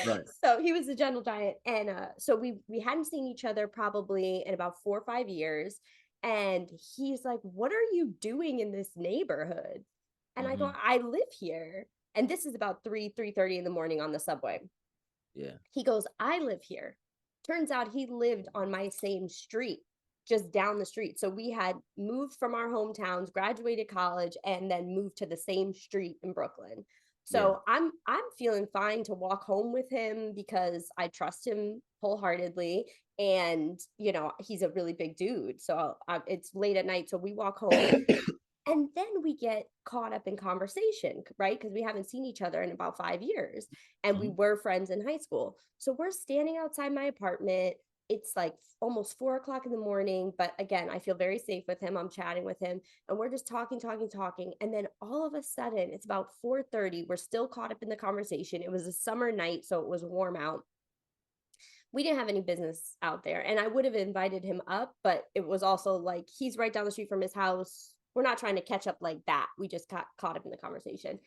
Right. so he was a gentle giant, and so we hadn't seen each other probably in about 4 or 5 years, and he's like, "What are you doing in this neighborhood?" And I go, Hmm. "I live here." And this is about 3:30 in the morning on the subway. Yeah. He goes, "I live here." Turns out he lived on my same street, just down the street. So we had moved from our hometowns, graduated college, and then moved to the same street in Brooklyn. Yeah. So I'm feeling fine to walk home with him because I trust him wholeheartedly, and he's a really big dude. So it's late at night, so we walk home. And then we get caught up in conversation, right? Because we haven't seen each other in about 5 years, and we Mhm. were friends in high school. So we're standing outside my apartment. It's like almost 4 o'clock in the morning. But again, I feel very safe with him. I'm chatting with him, and we're just talking, talking, talking. And then all of a sudden, it's about 4:30. We're still caught up in the conversation. It was a summer night, so it was warm out. We didn't have any business out there, and I would have invited him up, but it was also like he's right down the street from his house. We're not trying to catch up like that. We just got caught up in the conversation.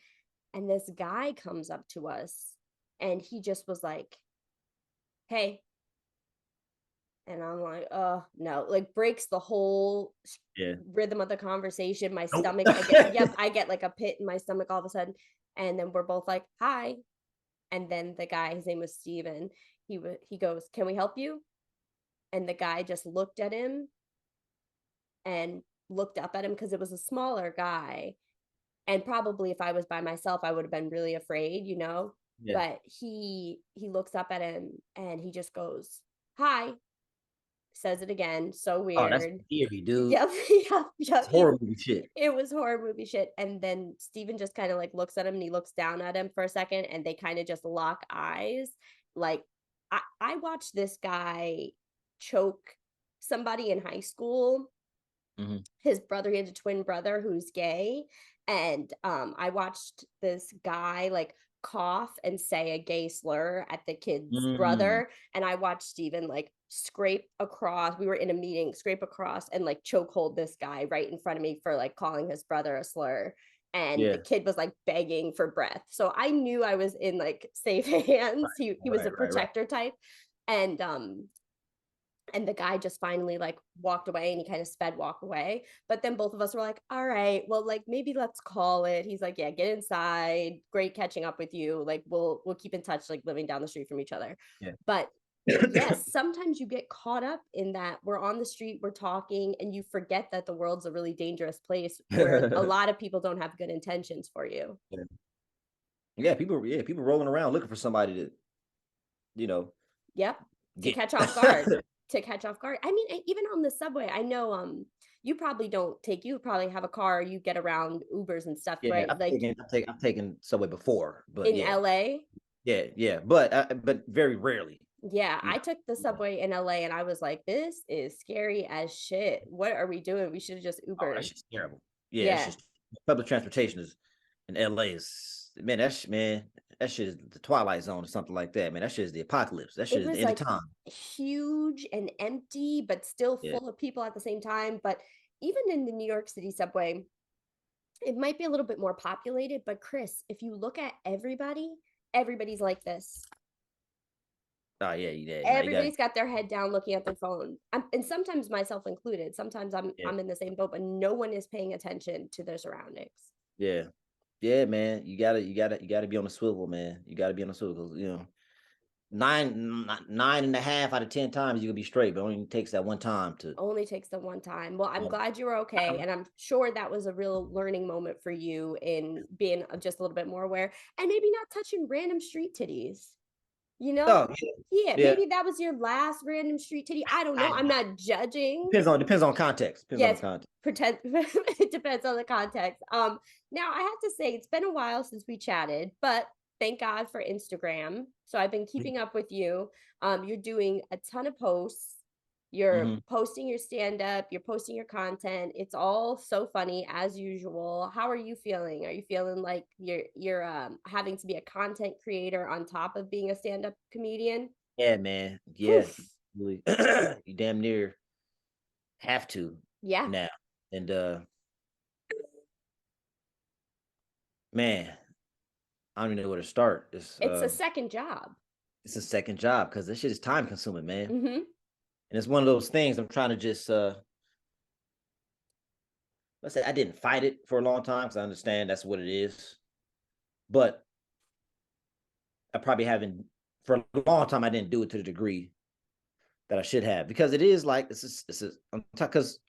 And this guy comes up to us, and he just was like, "Hey." And I'm like, "Oh, no." Like, breaks the whole Yeah. rhythm of the conversation. My Nope. stomach, I get like a pit in my stomach all of a sudden. And then we're both like, "Hi." And then the guy, his name was Steven, he goes, "Can we help you?" And the guy just looked at him and looked up at him, because it was a smaller guy. And probably if I was by myself, I would have been really afraid. Yeah. But he looks up at him, and he just goes, "Hi." Says it again. So Oh, that's weird. eerie, dude. Yep, yep, It's yep. horror movie shit. It was horror movie shit. And then Steven just kind of like looks at him, and he looks down at him for a second, and they kind of just lock eyes. Like, I watched this guy choke somebody in high school. Mhm. His brother, he had a twin brother who's gay. And I watched this guy like cough and say a gay slur at the kid's Mm. brother. And I watched Steven like scrape across. We were in a meeting, scrape across and like chokehold this guy right in front of me for like calling his brother a slur. And the Yeah. kid was like begging for breath. So I knew I was in like safe hands. He was a Right. protector type. And the guy just finally like walked away, and he kind of walk away. But then both of us were like, "All right, well, like maybe let's call it." He's like, "Yeah, get inside. Great catching up with you. Like we'll keep in touch, like living down the street from each other." Yeah. But yes, sometimes you get caught up in that. We're on the street, we're talking, and you forget that the world's a really dangerous place where a lot of people don't have good intentions for you. Yeah. Yeah, people rolling around looking for somebody to, you know, Yep. To get. catch off guard. To catch off guard. I mean, even on the subway, I know you probably don't take you probably have a car, you get around Ubers and stuff, Yeah, right? Like I've taken Subway before, but in yeah, LA. yeah, but very rarely, Yeah, you I know. took the Yeah. subway in LA, and I was like, "This is scary as shit. What are we doing? We should have just Oh, that Ubered." shit's terrible. Yeah, that's Yeah. just public transportation is in LA is man, that shit is the Twilight Zone or something like that, man. That shit is the apocalypse. That shit It is the was end of like time. huge and empty, but still Yeah. full of people at the same time. But even in the New York City subway, it might be a little bit more populated, but Chris, if you look at everybody's like this. Oh yeah. Now you got Everybody's got their head down looking at their phone. And sometimes myself included. Sometimes I'm yeah, I'm in the same boat, but no one is paying attention to their surroundings. yeah, yeah, man. You gotta be on the swivel, man. You gotta be on the swivel, 'cause, nine and a half out of 10 times you can be straight, but it only takes that one time to. Only takes the one time. Well, I'm Yeah. glad you were okay, and I'm sure that was a real learning moment for you in being just a little bit more aware, and maybe not touching random street titties. You know? Oh, Yeah, yeah. maybe that was your last random street titty. I don't know. I'm not judging. Depends on context. Depends on Yes, the context. pretend it depends on the context. Now I have to say it's been a while since we chatted, but thank God for Instagram. So I've been keeping up with you. You're doing a ton of posts. You're Mhm. posting your stand up, you're posting your content. It's all so funny as usual. How are you feeling? Are you feeling like you're having to be a content creator on top of being a stand up comedian? Yeah, man. Yeah. Oof. Really. You damn near have to Yeah. now. And man, I don't even know where to start. It's a second job. It's a second job because this shit is time consuming, man. Mm-hmm. And it's one of those things I'm trying to just let's say I didn't fight it for a long time because I understand that's what it is. But I probably haven't for a long time I didn't do it to the degree that I should have because it is like this is because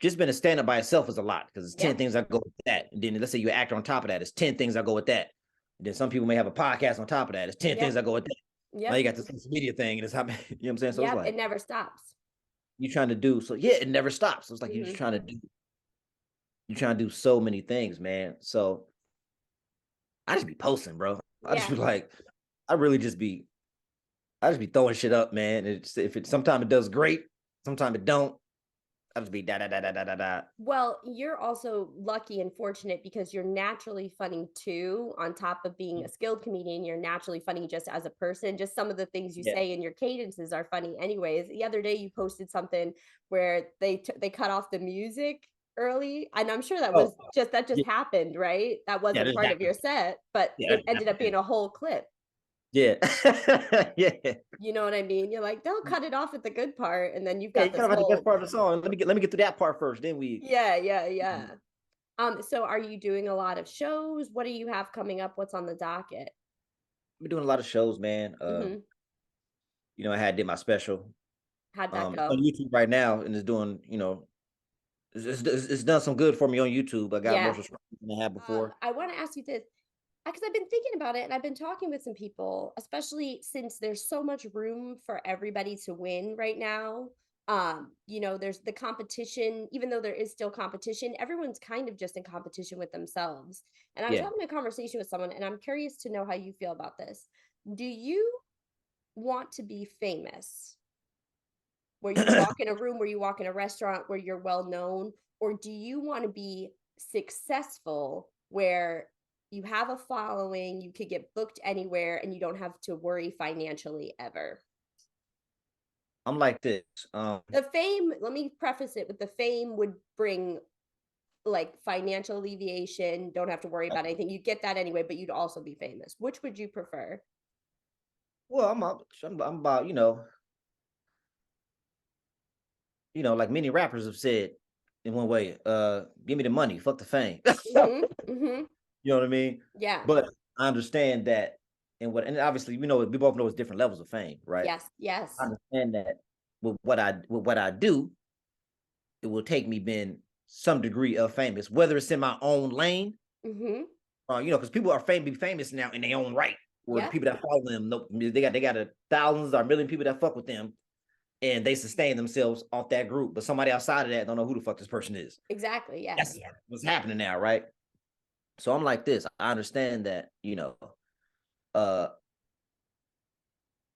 just being a stand-up by itself is a lot because it's 10 things I go with that. And then let's say you're an actor on top of that, it's 10 things I go with that. And then some people may have a podcast on top of that. It's 10 things I go with that. Now you got the social media thing and it's happening. You know what I'm saying? So it's like it never stops. you're trying to do so yeah, it never stops. So it's like you're just trying to do so many things, man. So I just be posting, bro. I just be like, I really just be throwing shit up, man. It's if it sometimes it does great, sometimes it don't. I just be da da da da da da da. Well, you're also lucky and fortunate because you're naturally funny too. On top of being a skilled comedian, you're naturally funny just as a person. Just some of the things you Yeah. say in your cadences are funny, anyways. The other day, you posted something where they cut off the music early, and I'm sure that was just yeah. happened, right? That Yeah, wasn't that part of happened. your set, but Yeah, it ended up being a whole clip. yeah. Yeah. You know what I mean? You're like, they'll cut it off at the good part, and then you've Yeah, got you this kind of about the best whole. part of the song. Let me get through that part first. Then we Yeah. So are you doing a lot of shows? What do you have coming up? What's on the docket? I've been doing a lot of shows, man. Mm-hmm. You know, did my special. How'd that It's on go? YouTube right now, and it's doing, you know, it's done some good for me on YouTube. I got more Yeah. subscribers than I had before. I want to ask you this because I've been thinking about it and I've been talking with some people, especially since there's so much room for everybody to win right now. There's the competition, even though there is still competition, everyone's kind of just in competition with themselves. And I was Yeah. having a conversation with someone, and I'm curious to know how you feel about this. Do you want to be famous? Where you walk in a room, where you walk in a restaurant, where you're well known, or do you want to be successful where you have a following, you could get booked anywhere, and you don't have to worry financially ever? I'm like this. The fame, let me preface it with the fame would bring like financial alleviation, don't have to worry about anything. You get that anyway, but you'd also be famous. Which would you prefer? Well, I'm about, like many rappers have said in one way, give me the money, fuck the fame. Mm-hmm. You know what I mean? Yeah. But I understand that and obviously we both know it's different levels of fame, right? Yes. I understand that with what I do, it will take me being some degree of famous, whether it's in my own lane, Mm-hmm. because people are be famous now in their own right. Where the Yeah. people that follow them, they got thousands or a million people that fuck with them, and they sustain themselves off that group. But somebody outside of that don't know who the fuck this person is. Exactly. Yes. That's what's happening now, right? So I'm like this. I understand that, a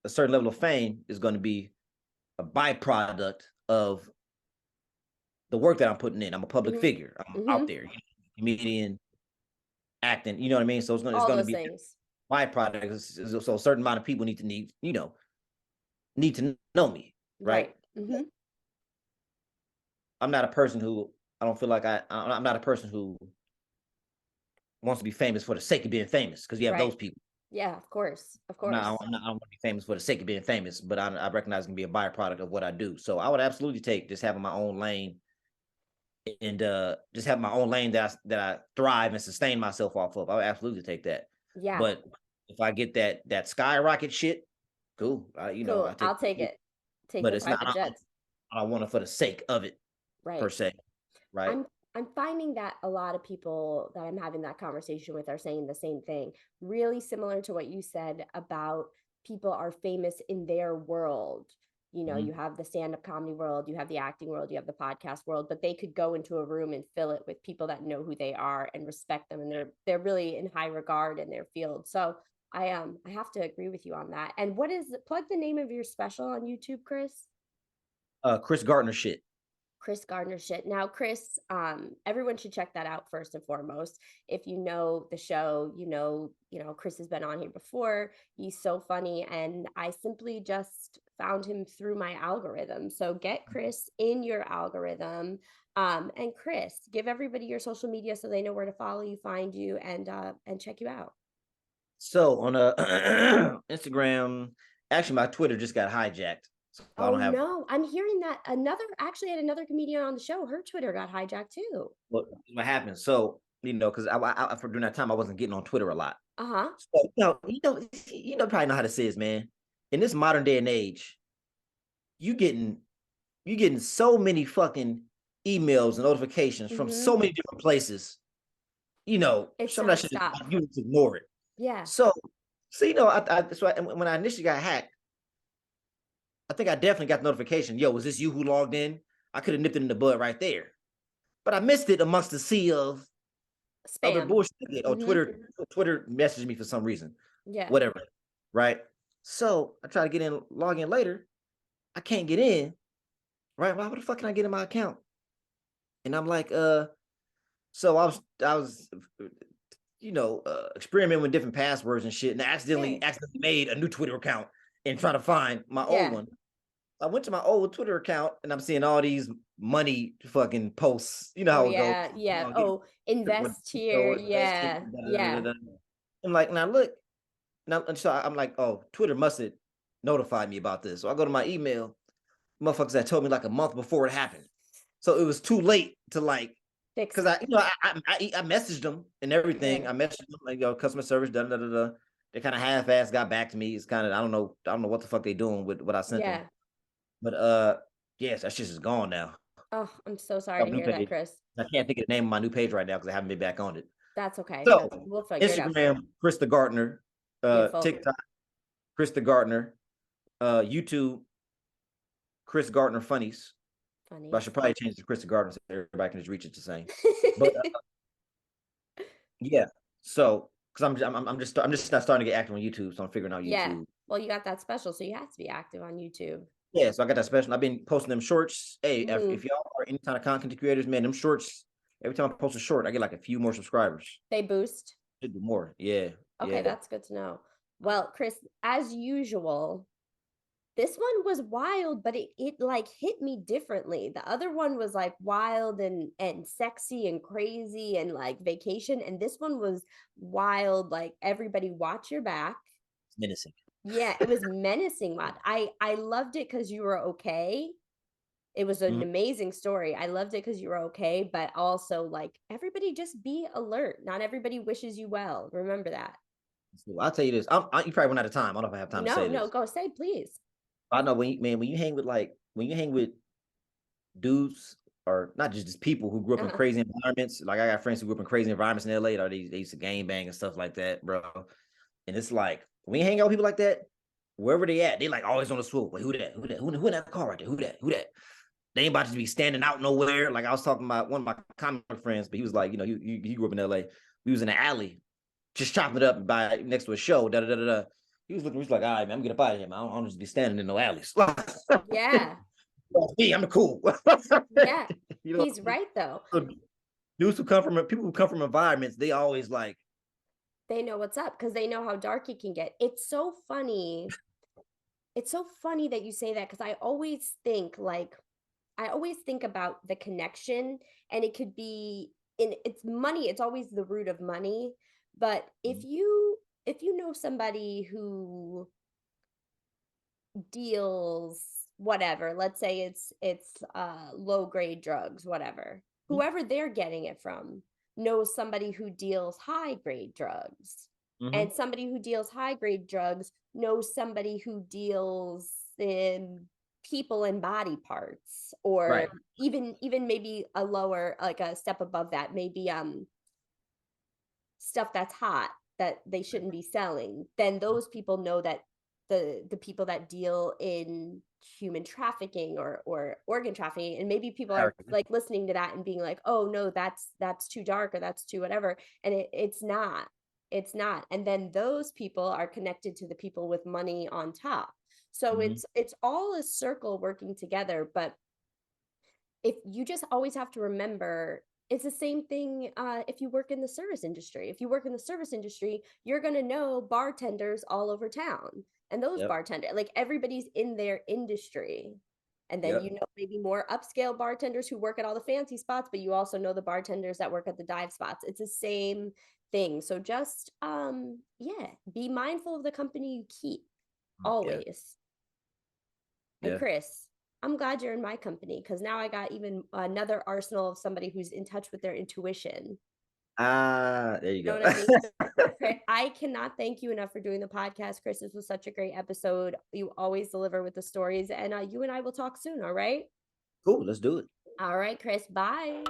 certain level of fame is going to be a byproduct of the work that I'm putting in. I'm a public figure. I'm out there, comedian, acting. You know what I mean? So it's going All to those be things. a byproduct. So a certain amount of people need to know me, right? Mm-hmm. I'm not a person who I don't feel like I'm not a person who wants to be famous for the sake of being famous because you have those people. Yeah, of course. I don't want to be famous for the sake of being famous, but I recognize it can be a byproduct of what I do. So I would absolutely take just having my own lane and just have my own lane that I thrive and sustain myself off of. I would absolutely take that. Yeah. But if I get that skyrocket shit, cool. Cool. I'll take it. Take but the it's not. private jets. I don't want it for the sake of it, Right. per se. Right. I'm finding that a lot of people that I'm having that conversation with are saying the same thing, really similar to what you said about people are famous in their world. You know, Mhm. you have the stand-up comedy world, you have the acting world, you have the podcast world, but they could go into a room and fill it with people that know who they are and respect them, and they're really in high regard in their field. So I have to agree with you on that. And what is plug the name of your special on YouTube, Chris? Chris Gardner shit. Chris Gardner shit. Now, Chris, everyone should check that out first and foremost. If you know the show, Chris has been on here before. He's so funny, and I simply just found him through my algorithm. So get Chris in your algorithm. And Chris, give everybody your social media so they know where to follow you, find you, and check you out. So on Instagram, actually my Twitter just got hijacked. So I Oh don't have. no, I'm hearing that actually had another comedian on the show. Her Twitter got hijacked too. What happened? So because I for during that time I wasn't getting on Twitter a lot. Uh-huh. So probably know how this is, man. In this modern day and age, you getting so many fucking emails and notifications from so many different places. It's some of that shit nonstop. you just ignore it. Yeah. So when I initially got hacked, I think I definitely got the notification. Yo, was this you who logged in? I could have nipped it in the bud right there, but I missed it amongst the sea of other Spam. bullshit. Oh, Twitter messaged me for some reason. Yeah. Whatever. Right. So I try to log in later. I can't get in. Right. Why the fuck can I get in my account? And I'm like, so I was experimenting with different passwords and shit, and I accidentally made a new Twitter account and trying to find my old one. I went to my old Twitter account and I'm seeing all these money fucking posts. You know how it goes. Yeah. Invest here. Yeah. I'm like, and so I'm like, oh, Twitter must have notified me about this. So I go to my email, motherfuckers that told me like a month before it happened. So it was too late to like, because I messaged them and everything. Yeah. I messaged them like, customer service, They kind of half-ass got back to me. It's kind of I don't know what the fuck they doing with what I sent them. But yes, that shit is gone now. Oh, I'm so sorry to hear that, Chris. I can't think of the name of my new page right now because I haven't been back on it. That's okay. So We'll figure it out. Instagram, Chris the Gardner, TikTok, Chris the Gardner, YouTube, Chris Gardner Funnies. But I should probably change it to Chris the Gardner so everybody can just reach it the same. But yeah, so because I'm just not starting to get active on YouTube, so I'm figuring out YouTube. Yeah, well, you got that special, so you have to be active on YouTube. Yeah, so I got that special. I've been posting them shorts. Hey, if y'all are any kind of content creators, man, them shorts. Every time I post a short, I get like a few more subscribers. They boost. Should do more. Yeah. Okay, that's good to know. Well, Chris, as usual, this one was wild, but it like hit me differently. The other one was like wild and sexy and crazy and like vacation, and this one was wild. Like everybody, watch your back. It's menacing. Yeah, it was menacing. I loved it because you were okay. It was an amazing story. I loved it because you were okay, but also like everybody just be alert. Not everybody wishes you well. Remember that. I'll tell you this. You probably run out of time. I don't know if I have time to say this. No, go say, please. I know when you hang with dudes or not just people who grew up in crazy environments. Like I got friends who grew up in crazy environments in LA. Or they used to gang bang and stuff like that, bro. And it's like when you hang out with people like that, wherever they at, they like always on the swoop. Wait, who that? Who in that car right there? Who that? They ain't about to be standing out nowhere. Like I was talking about one of my comic friends, but he was like, he grew up in LA. We was in the alley, just chopping it up by next to a show. He was like, all right, man, I'm gonna get up out of here, man. I don't just be standing in no alleys. Yeah. Me, I'm cool. Yeah. He's right though. Dudes people who come from environments, they always like they know what's up because they know how dark it can get. It's so funny. It's so funny that you say that because I always think about the connection, and it could be it's money. It's always the root of money. But if you know somebody who deals whatever, let's say it's low grade drugs, whatever, whoever they're getting it from knows somebody who deals high grade drugs, and somebody who deals high grade drugs knows somebody who deals in people and body parts, or Right. even maybe a lower, like a step above that, maybe stuff that's hot that they shouldn't be selling, then those people know that the people that deal in human trafficking or organ trafficking, and maybe people are like listening to that and being like, oh no, that's too dark, or that's too whatever, and it's not. And then those people are connected to the people with money on top. So it's all a circle working together. But if you just always have to remember, it's the same thing if you work in the service industry. If you work in the service industry, you're going to know bartenders all over town. And those bartenders, like, everybody's in their industry. And then you know maybe more upscale bartenders who work at all the fancy spots, but you also know the bartenders that work at the dive spots. It's the same thing. So just be mindful of the company you keep always. And Chris, I'm glad you're in my company, because now I got even another arsenal of somebody who's in touch with their intuition. There you You know go. what I mean? I cannot thank you enough for doing the podcast, Chris. This was such a great episode. You always deliver with the stories, and you and I will talk soon. All right. Cool. Let's do it. All right, Chris. Bye.